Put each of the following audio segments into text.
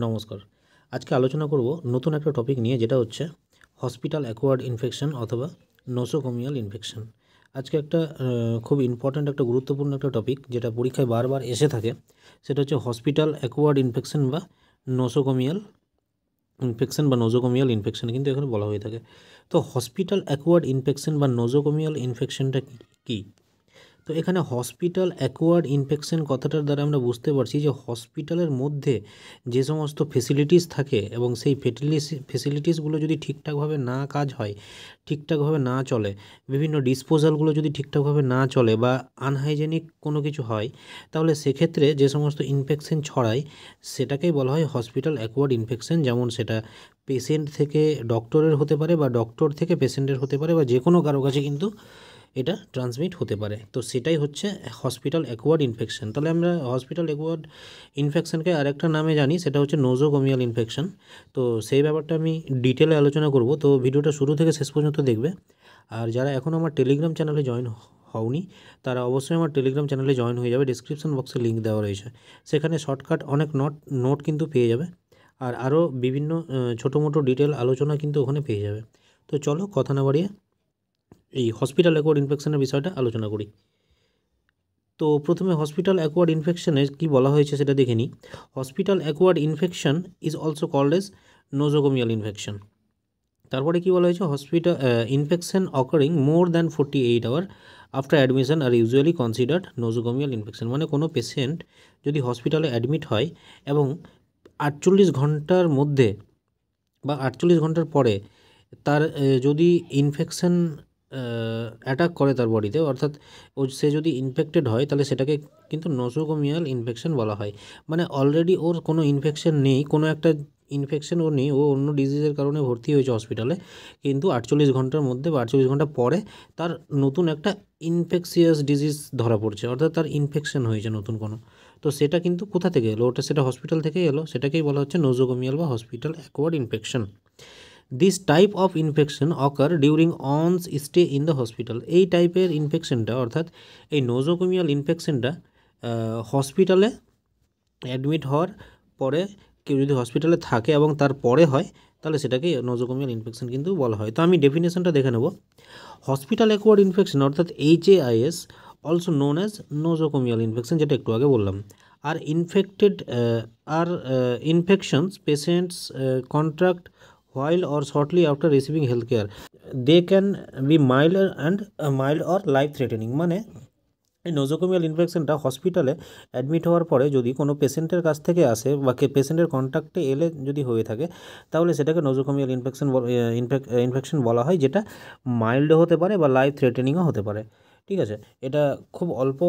নমস্কার। আজকে আলোচনা করব নতুন একটা টপিক নিয়ে, যেটা হচ্ছে হসপিটাল অ্যাকোয়ার্ড ইনফেকশন অথবা নোসোকোমিয়াল ইনফেকশন। আজকে একটা খুব ইম্পর্ট্যান্ট একটা গুরুত্বপূর্ণ একটা টপিক, যেটা পরীক্ষায় বারবার এসে থাকে। সেটা হচ্ছে হসপিটাল অ্যাকোয়ার্ড ইনফেকশন বা নোসোকোমিয়াল ইনফেকশন কিন্তু এখানে বলা হয়ে থাকে। তো হসপিটাল অ্যাকোয়ার্ড ইনফেকশন বা নোসোকোমিয়াল ইনফেকশনটা কী? তো এখানে হসপিটাল অ্যাকোয়ার্ড ইনফেকশন কথাটার দ্বারা আমরা বুঝতে পারছি যে হসপিটালের মধ্যে যে সমস্ত ফেসিলিটিস থাকে এবং সেই ফেসিলিটিসগুলো যদি ঠিকঠাকভাবে না কাজ হয়, ঠিকঠাকভাবে না চলে, বিভিন্ন ডিসপোজালগুলো যদি ঠিকঠাকভাবে না চলে বা আনহাইজেনিক কোনো কিছু হয়, তাহলে সেক্ষেত্রে যে সমস্ত ইনফেকশন ছড়ায় সেটাকেই বলা হয় হসপিটাল অ্যাকোয়ার্ড ইনফেকশন। যেমন সেটা পেশেন্ট থেকে ডক্টরের হতে পারে বা ডক্টর থেকে পেশেন্টের হতে পারে বা যে কোনো কারো কাছে কিন্তু এটা ট্রান্সমিট হতে পারে। তো সেটাই হচ্ছে হসপিটাল অ্যাকোয়ার্ড ইনফেকশন। তাহলে আমরা হসপিটাল অ্যাকোয়ার্ড ইনফেকশনকে আরেকটা নামে জানি, সেটা হচ্ছে নোজোকোমিয়াল ইনফেকশন। তো সেই ব্যাপারটা আমি ডিটেলে আলোচনা করব। তো ভিডিওটা শুরু থেকে শেষ পর্যন্ত দেখবে। আর যারা এখন আমার টেলিগ্রাম চ্যানেলে জয়েন হওনি, তারা অবশ্যই আমার টেলিগ্রাম চ্যানেলে জয়েন হয়ে যাবে। ডিসক্রিপশন বক্সে লিঙ্ক দেওয়া রয়েছে, সেখানে শর্টকাট অনেক নোট কিন্তু পেয়ে যাবে। আর আরও বিভিন্ন ছোটো মোটো ডিটেল আলোচনা কিন্তু ওখানে পেয়ে যাবে। তো চলো কথা না বাড়িয়ে এই হসপিটাল অ্যাকোয়ার্ড ইনফেকশনের বিষয়টা আলোচনা করি। তো প্রথমে হসপিটাল অ্যাকোয়ার্ড ইনফেকশনে কি বলা হয়েছে সেটা দেখে নিই। Hospital acquired infection is also called as nosocomial infection. তারপরে কি বলা হয়েছে, hospital infection occurring more than 48 hour after admission are usually considered nosocomial infection. মানে কোনো পেশেন্ট যদি হসপিটালে অ্যাডমিট হয় এবং 48 ঘন্টার মধ্যে বা 48 ঘন্টার পরে তার যদি ইনফেকশন অ্যাটাক করে তার বডিতে, অর্থাৎ সে যদি ইনফেক্টেড হয়, তাহলে সেটাকে কিন্তু নোসোকোমিয়াল ইনফেকশন বলা হয়। মানে অলরেডি ওর কোনো ইনফেকশন নেই, কোনো একটা ইনফেকশন ওর নেই, ও অন্য ডিজিজের কারণে ভর্তি হয়েছে হসপিটালে, কিন্তু 48 ঘন্টার মধ্যে বা 48 ঘন্টা পরে তার নতুন একটা ইনফেকশিয়াস ডিজিজ ধরা পড়ছে, অর্থাৎ তার ইনফেকশন হয়েছে নতুন কোনো। তো সেটা কিন্তু কোথা থেকে এলো, সেটা হসপিটাল থেকেই এলো, সেটাকেই বলা হচ্ছে নোজোকোমিয়াল বা hospital acquired infection. This type of infection occur during one's stay in the hospital. এই টাইপের ইনফেকশনটা, অর্থাৎ এই নোজোকোমিয়াল ইনফেকশনটা হসপিটালে অ্যাডমিট হওয়ার পরে, কেউ যদি হসপিটালে থাকে এবং তারপরে হয়, তাহলে সেটাকে নোজোকোমিয়াল ইনফেকশন কিন্তু বলা হয়। তো আমি ডেফিনেশনটা দেখে নেব। হসপিটাল অ্যাকোয়ার্ড ইনফেকশন অর্থাৎ HAIS also known as nosocomial infection, যেটা একটু আগে বললাম। Are infections patients contract while or shortly after receiving health care. They can be mild or life threatening. মানে এই নোজোকোমিয়াল ইনফেকশনটা হসপিটালে অ্যাডমিট হওয়ার পরে যদি কোনো পেশেন্টের কাছ থেকে আসে বা পেশেন্টের কন্ট্যাক্টে এলে যদি হয়ে থাকে, তাহলে সেটাকে নোজোকোমিয়াল ইনফেকশন বলা হয়, যেটা মাইল্ডও হতে পারে বা লাইফ থ্রেটেনিংও হতে পারে। ঠিক আছে, এটা খুব অল্প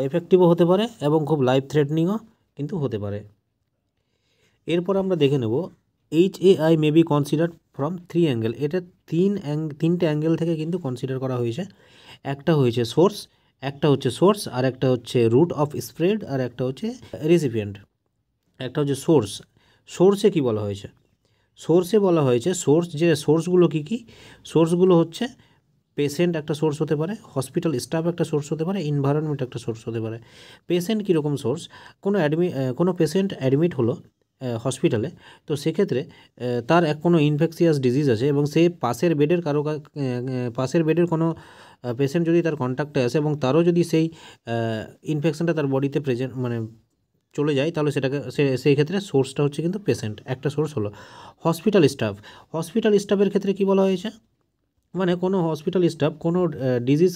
এফেক্টিভও হতে পারে এবং খুব লাইফ থ্রেটনিংও কিন্তু হতে পারে। এরপর আমরা দেখে নেব HAI may be consider from 3 angle. এটা তিনটে অ্যাঙ্গেল থেকে কিন্তু কনসিডার করা হয়েছে। একটা হচ্ছে সোর্স, আর একটা হচ্ছে রুট অফ স্প্রেড, আর একটা হচ্ছে রেসিপিয়েন্ট। একটা হচ্ছে সোর্সে কি বলা হয়েছে, সোর্সগুলো কী সোর্সগুলো হচ্ছে পেশেন্ট একটা সোর্স হতে পারে, হসপিটাল স্টাফ একটা সোর্স হতে পারে, এনভায়রনমেন্ট একটা সোর্স হতে পারে। পেশেন্ট কীরকম সোর্স, কোনো পেশেন্ট অ্যাডমিট হলো হসপিটালে, তো সেক্ষেত্রে তার কোনো ইনফেকশিয়াস ডিজিজ আছে এবং সে পাশের বেডের কোনো পেশেন্ট যদি তার কন্ট্যাক্টে আসে এবং তারও যদি সেই ইনফেকশনটা তার বডিতে চলে যায়, তাহলে সেই ক্ষেত্রে সোর্সটা হচ্ছে কিন্তু পেশেন্ট, একটা সোর্স হলো। হসপিটাল স্টাফের ক্ষেত্রে কি বলা হয়েছে, মানে কোনো হসপিটাল স্টাফ কোনো ডিজিজ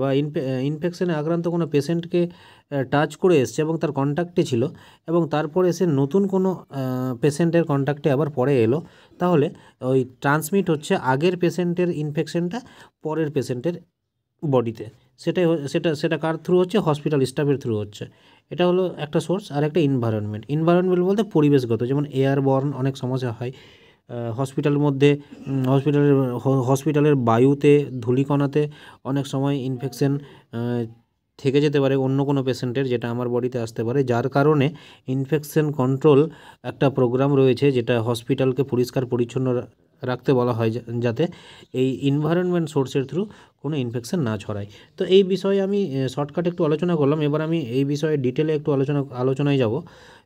বা ইনফেকশনে আক্রান্ত কোনো পেশেন্টকে টাচ করে এসছে এবং তার কন্ট্যাক্টে ছিল, এবং তারপরে সে নতুন কোনো পেশেন্টের কন্ট্যাক্টে আবার পরে এলো, তাহলে ওই ট্রান্সমিট হচ্ছে আগের পেশেন্টের ইনফেকশনটা পরের পেশেন্টের বডিতে। সেটা কার থ্রু হচ্ছে, হসপিটাল স্টাফের থ্রু হচ্ছে। এটা হলো একটা সোর্স। আর একটা এনভায়রনমেন্ট বলতে পরিবেশগত, যেমন এয়ারবর্ন অনেক সমস্যা হয় হসপিটালের বায়ুতে, ধূলিকণাতে অনেক সময় ইনফেকশন থেকে যেতে পারে অন্য কোনো পেশেন্টের, যেটা আমার বডিতে আসতে পারে, যার কারণে ইনফেকশন কন্ট্রোল একটা প্রোগ্রাম রয়েছে, যেটা হসপিটালকে পরিষ্কার পরিচ্ছন্ন রাখতে বলা হয়, যাতে এই এনভায়রনমেন্ট সোর্সের থ্রু কোনো ইনফেকশন না ছড়ায়। তো এই বিষয়ে আমি শর্টকাট একটু আলোচনা করলাম। এবার আমি এই বিষয়ে ডিটেলে একটু আলোচনায় যাব।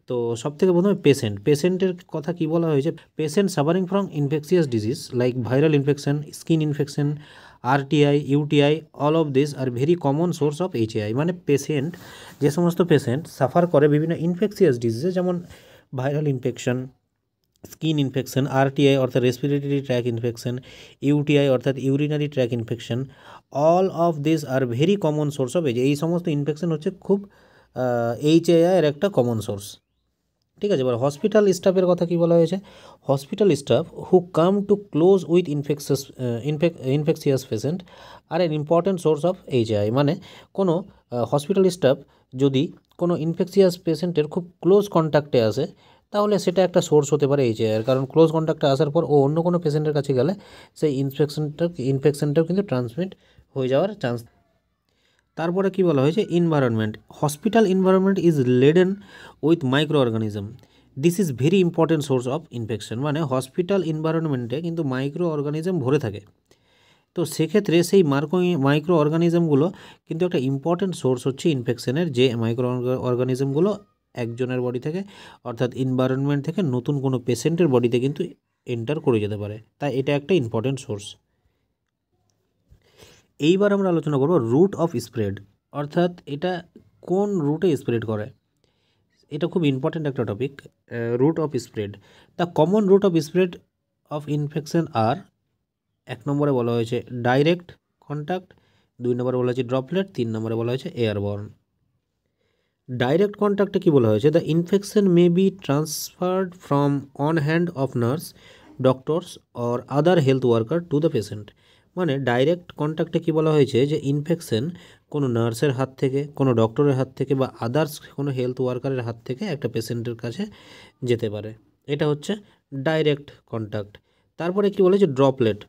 তো সবথেকে প্রথমে পেশেন্টের কথা কি বলা হয়েছে, patient suffering from infectious disease like viral infection, skin infection, RTI, UTI, all of this are very common source of HAI. মানে পেশেন্ট, যে সমস্ত পেশেন্ট সাফার করে বিভিন্ন ইনফেকশিয়াস ডিজিজে, যেমন viral infection, skin infection, RTI অর্থাৎ রেসপিরেটরি ট্র্যাক ইনফেকশন, ইউটিআই অর্থাৎ urinary track infection, all of this are very common source of এই সমস্ত ইনফেকশন হচ্ছে খুব এইচএআই এর একটা কমন সোর্স। ঠিক আছে, এবার হসপিটাল স্টাফের কথা কি বলা হয়েছে, hospital staff who come to close with infectious patient are an important source of HI. মানে কোনো হসপিটাল স্টাফ যদি কোনো ইনফেকশিয়াস পেশেন্টের খুব ক্লোজ কন্ট্যাক্টে আসে, তাহলে সেটা একটা সোর্স হতে পারে এইচআইয়ের, কারণ ক্লোজ কন্ট্যাক্টে আসার পর ও অন্য কোনো পেশেন্টের কাছে গেলে সেই ইনফেকশনটাও কিন্তু ট্রান্সমিট হয়ে যাওয়ার চান্স। তারপরে কি বলা হয়েছে, environment, hospital environment is laden with microorganism, this is very important source of infection. মানে হসপিটাল ইনভায়রনমেন্টে কিন্তু মাইক্রো অর্গানিজম ভরে থাকে, তো সেক্ষেত্রে সেই মাইক্রো অর্গানিজমগুলো কিন্তু একটা ইম্পর্টেন্ট সোর্স হচ্ছে ইনফেকশনের, যে মাইক্রো অর্গানিজমগুলো একজনের বডি থেকে অর্থাৎ ইনভায়রনমেন্ট থেকে নতুন কোনো পেশেন্টের বডিতে কিন্তু এন্টার করে যেতে পারে, তাই এটা একটা ইম্পর্টেন্ট সোর্স। এইবার আমরা আলোচনা করব রুট অফ স্প্রেড, অর্থাৎ এটা কোন রুটে স্প্রেড করে, এটা খুব ইম্পর্টেন্ট একটা topic. Route of spread, the common route of spread of infection are, এক নম্বরে বলা হয়েছে ডাইরেক্ট কন্ট্যাক্ট, 2 নম্বরে বলা হয়েছে ড্রপলেট, 3 নম্বরে বলা হয়েছে এয়ারবর্ন। ডাইরেক্ট কন্ট্যাক্টে কী বলা হয়েছে, the infection may be transferred from on hand of nurse, doctors or other health worker to the patient. মানে ডাইরেক্ট কন্ট্যাক্টে কী বলা হয়েছে, যে ইনফেকশন কোনো নার্সের হাত থেকে, কোনো ডক্টরের হাত থেকে বা আদার্স কোনো হেলথ ওয়ার্কারের হাত থেকে একটা পেশেন্টের কাছে যেতে পারে, এটা হচ্ছে ডাইরেক্ট কন্ট্যাক্ট। তারপরে কী বলেছে ড্রপলেট,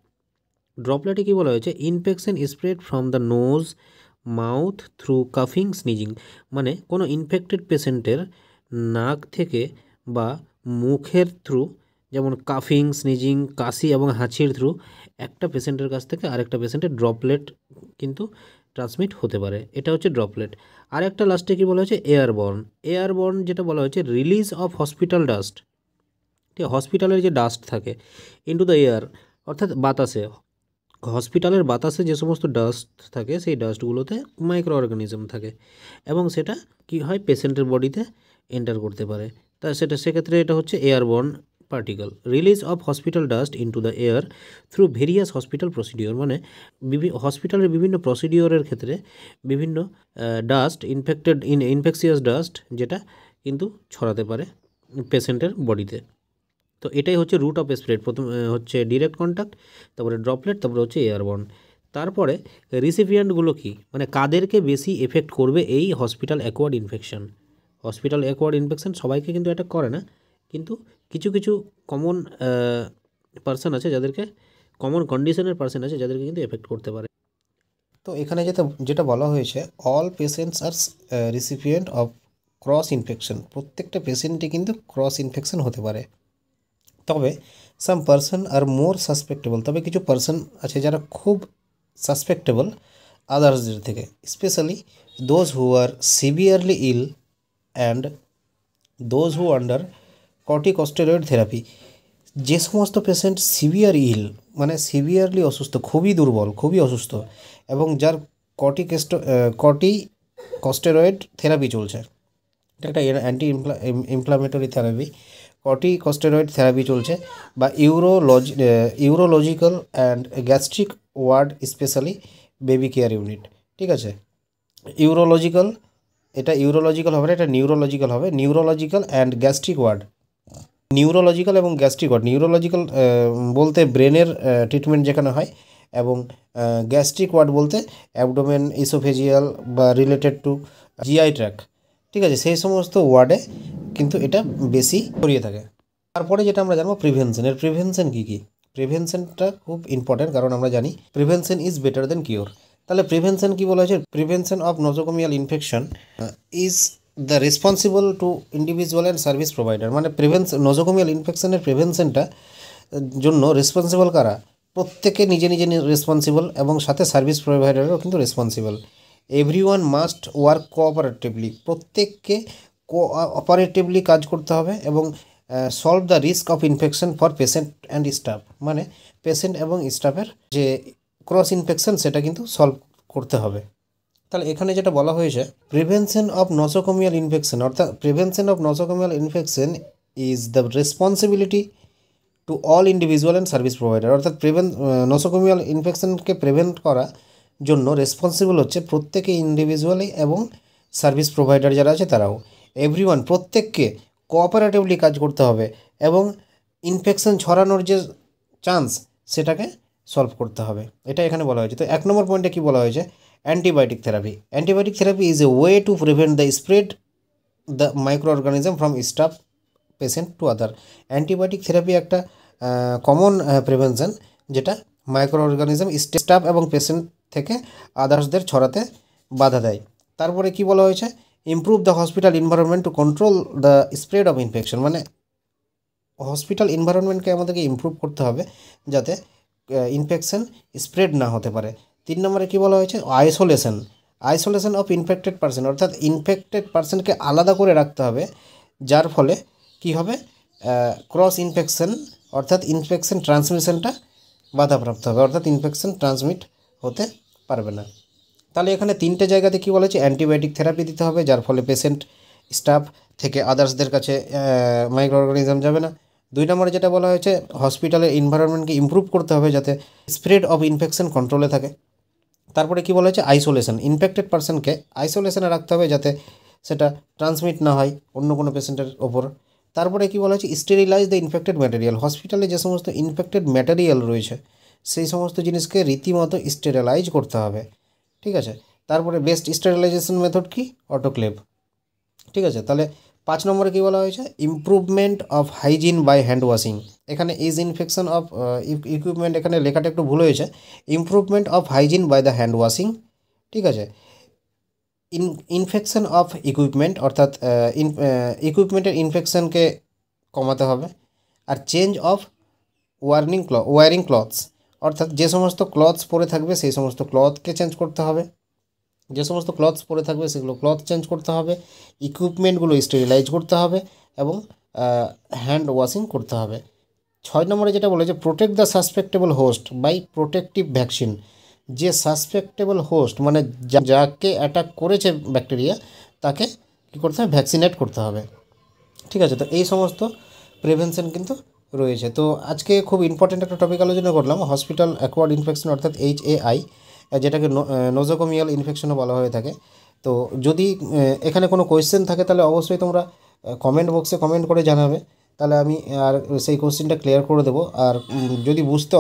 ড্রপলেটে কী বলা হয়েছে, infection spread from the nose, mouth, through কাফিং, স্নিজিং। মানে কোনো ইনফেক্টেড পেশেন্টের নাক থেকে বা মুখের থ্রু, যেমন কাফিং, স্নিজিং, কাশি এবং হাঁচির থ্রু একটা পেশেন্টের কাছ থেকে আরেকটা পেশেন্টের ড্রপলেট কিন্তু ট্রান্সমিট হতে পারে, এটা হচ্ছে ড্রপলেট। আর একটা লাস্টে কী বলা হয়েছে এয়ারবর্ন, এয়ারবর্ন যেটা বলা হয়েছে রিলিজ অফ হসপিটাল ডাস্ট, ঠিক আছে, হসপিটালের যে ডাস্ট থাকে ইনটু দ্য এয়ার, অর্থাৎ বাতাসে, হসপিটালের বাতাসে যে সমস্ত ডাস্ট থাকে সেই ডাস্টগুলোতে মাইক্রো অর্গানিজম থাকে এবং সেটা কি হয় পেশেন্টের বডিতে এন্টার করতে পারে, তা সেক্ষেত্রে এটা হচ্ছে airborne particle. Release of hospital dust into the air through various hospital procedure, মানে হসপিটালের বিভিন্ন প্রসিডিওরের ক্ষেত্রে বিভিন্ন ডাস্ট ইনফেকশিয়াস ডাস্ট যেটা কিন্তু ছড়াতে পারে পেশেন্টের বডিতে। তো এটাই হচ্ছে রুট অফ স্প্রেড, প্রথম হচ্ছে ডিরেক্ট কন্ট্যাক্ট, তারপরে ড্রপলেট, তারপরে হচ্ছে এয়ারবর্ন। তারপরে রিসিপিয়েন্টগুলো কি, মানে কাদেরকে বেশি এফেক্ট করবে এই hospital acquired infection. Hospital acquired infection সবাইকে কিন্তু অ্যাটাক করে না, কিন্তু কিছু কিছু কমন পার্সন আছে যাদেরকে, কমন কন্ডিশনের পার্সন আছে যাদেরকে কিন্তু এফেক্ট করতে পারে। তো এখানে যেটা বলা হয়েছে, all patients are recipient of cross infection, প্রত্যেকটা পেশেন্টই কিন্তু ক্রস ইনফেকশন হতে পারে। তবে সাম পার্সন আর মোর সাসপেক্টেবল, তবে কিছু পার্সন আছে যারা খুব সাসপেক্টেবল আদার্সদের থেকে, specially those who are severely ill and those who under corticosteroid therapy. যে সমস্ত পেশেন্ট সিভিয়ার ইল, মানে সিভিয়ারলি অসুস্থ, খুবই দুর্বল, খুবই অসুস্থ, এবং যার কর্টিকস্টেরয়েড থেরাপি চলছে, এটা একটা anti inflammatory therapy, corticosteroid therapy চলছে, বা urological and gastric ward, specially baby care unit. ঠিক আছে, এটা ইউরোলজিক্যাল হবে না, এটা নিউরোলজিক্যাল হবে, neurological and gastric ward, neurological এবং গ্যাস্ট্রিক ওয়ার্ড। নিউরোলজিক্যাল বলতে ব্রেনের ট্রিটমেন্ট যেখানে হয়, এবং গ্যাস্ট্রিক ওয়ার্ড বলতে অ্যাবডোমেন, ইসোফেজিয়াল বা রিলেটেড টু জিআই ট্র্যাক। ঠিক আছে, সেই সমস্ত ওয়ার্ডে কিন্তু এটা বেশি ছড়িয়ে থাকে। তারপরে যেটা আমরা জানবো প্রিভেনশন, এর প্রিভেনশন কী কী, প্রিভেনশনটা খুব ইম্পর্টেন্ট, কারণ আমরা জানি prevention is better than cure. তাহলে প্রিভেনশন কী বলা হয়েছে, prevention of nosocomial infection is the responsible to individual and service provider. মানে নোজোকোমিয়াল ইনফেকশনের প্রিভেনশনটা জন্য রেসপন্সিবল কারা, প্রত্যেকে নিজে নিজে রেসপন্সিবল, এবং সাথে সার্ভিস প্রোভাইডারও কিন্তু রেসপন্সিবল। এভরিওয়ান মাস্ট ওয়ার্ক কোঅপারেটিভলি, প্রত্যেককে কোঅপারেটিভলি কাজ করতে হবে এবং solve the risk of infection for patient and staff, মানে পেশেন্ট এবং স্টাফের যে ক্রস ইনফেকশন সেটা কিন্তু সলভ করতে হবে। তাহলে এখানে যেটা বলা হয়েছে প্রিভেনশন অফ নসোকোমিয়াল ইনফেকশন, অর্থাৎ prevention of nosocomial infection is the responsibility to all individual and service provider, অর্থাৎ নসোকোমিয়াল ইনফেকশনকে প্রিভেন্ট করা জন্য রেসপন্সিবল হচ্ছে প্রত্যেকে ইন্ডিভিজুয়ালি এবং সার্ভিস প্রোভাইডার যারা আছে তারাও। এভরিওয়ান, প্রত্যেককে কোঅপারেটিভলি কাজ করতে হবে এবং ইনফেকশন ছড়ানোর যে চান্স সেটাকে সলভ করতে হবে, এটা এখানে বলা হয়েছে। তো 1 নম্বর পয়েন্টে কী বলা হয়েছে, antibiotic therapy. Antibiotic therapy is a way to prevent the spread the micro organism from staff patient to other. Antibiotic therapy একটা কমন প্রিভেনশন যেটা মাইক্রো অর্গানিজম স্টাফ এবং পেশেন্ট থেকে আদার্সদের ছড়াতে বাধা দেয়। তারপরে কি বলা হয়েছে, improve the hospital environment to control the spread of infection, মানে হসপিটাল এনভায়রনমেন্টকে আমাদেরকে ইমপ্রুভ করতে হবে যাতে ইনফেকশন স্প্রেড না হতে পারে। 3 নম্বরে কী বলা হয়েছে, আইসোলেশন অফ ইনফেক্টেড পার্সন, অর্থাৎ ইনফেক্টেড পার্সনকে আলাদা করে রাখতে হবে, যার ফলে কি হবে, ক্রস ইনফেকশন অর্থাৎ ইনফেকশন ট্রান্সমিশনটা বাধাপ্রাপ্ত হবে, অর্থাৎ ইনফেকশন ট্রান্সমিট হতে পারবে না। তাহলে এখানে 3টে জায়গাতে কী বলা হয়েছে, অ্যান্টিবায়োটিক থেরাপি দিতে হবে যার ফলে পেশেন্ট স্টাফ থেকে আদার্সদের কাছে মাইক্রো অর্গানিজম যাবে না। 2 নম্বরে যেটা বলা হয়েছে, হসপিটালের এনভায়রনমেন্টকে ইমপ্রুভ করতে হবে যাতে স্প্রেড অফ ইনফেকশন কন্ট্রোলে থাকে। তারপরে কি বলা হয়েছে, আইসোলেশন, ইনফেক্টেড পার্সনকে আইসোলেশনে রাখতে হবে যাতে সেটা ট্রান্সমিট না হয় অন্য কোনো পেশেন্টের ওপর। তারপরে কি বলা হয়েছে, স্টেরিলাইজ দ্য ইনফেক্টেড ম্যাটেরিয়াল, হসপিটালে যে সমস্ত ইনফেক্টেড ম্যাটেরিয়াল রয়েছে সেই সমস্ত জিনিসকে রীতিমতো স্টেরিলাইজ করতে হবে, ঠিক আছে। তারপরে বেস্ট স্টেরিলাইজেশন মেথড কি, অটোক্লেভ, ঠিক আছে। তাহলে 5 নম্বরে কী বলা হয়েছে, improvement of hygiene by hand washing. এখানে ইজ ইনফেকশন অফ ইকুইপমেন্ট, এখানে লেখাটা একটু ভুল হয়েছে, improvement of hygiene by the hand washing, ঠিক আছে। ইনফেকশন অফ ইকুইপমেন্ট, অর্থাৎ ইকুইপমেন্টের ইনফেকশনকে কমাতে হবে। আর চেঞ্জ অফ ওয়ারিং ক্লথস, অর্থাৎ যে সমস্ত ক্লথস পরে থাকবে সেই সমস্ত ক্লথকে চেঞ্জ করতে হবে, যে সমস্ত ক্লথস পরে থাকবে সেগুলো ক্লথ চেঞ্জ করতে হবে, ইকুইপমেন্টগুলো স্টেরিলাইজ করতে হবে এবং হ্যান্ড ওয়াশিং করতে হবে। 6 নম্বরে যেটা বলেছে, protect the susceptible host by protective vaccine, যে সাসপেক্টেবল হোস্ট মানে যাকে অ্যাটাক করেছে ব্যাকটেরিয়া তাকে কী করতে হবে, ভ্যাকসিনেট করতে হবে, ঠিক আছে। তো এই সমস্ত প্রিভেনশন কিন্তু রয়েছে। তো আজকে খুব ইম্পর্টেন্ট একটা টপিক আলোচনা করলাম, হসপিটাল অ্যাকোয়ার্ড ইনফেকশন অর্থাৎ HAI, যেটাকে নোজোকোমিয়াল ইনফেকশনও বলা হয়ে থাকে। তো যদি এখানে কোনো কোয়েশ্চেন থাকে তাহলে অবশ্যই তোমরা কমেন্ট বক্সে কমেন্ট করে জানাবে, তাহলে আমি আর সেই কোশ্চেনটা ক্লিয়ার করে দেবো। আর যদি বুঝতে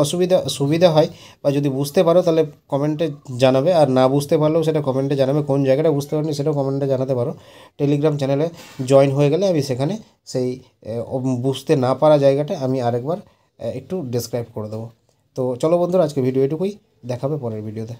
সুবিধা হয় বা যদি বুঝতে পারো তাহলে কমেন্টে জানাবে, আর না বুঝতে পারলেও সেটা কমেন্টে জানাবে, কোন জায়গাটা বুঝতে পারোনি সেটাও কমেন্টে জানাতে পারো। টেলিগ্রাম চ্যানেলে জয়েন হয়ে গেলে আমি সেখানে সেই বুঝতে না পারা জায়গাটা আমি আরেকবার একটু ডেসক্রাইব করে দেবো। তো চলো বন্ধুরা, আজকে ভিডিও এটুকুই, দেখাবে পরের ভিডিওতে।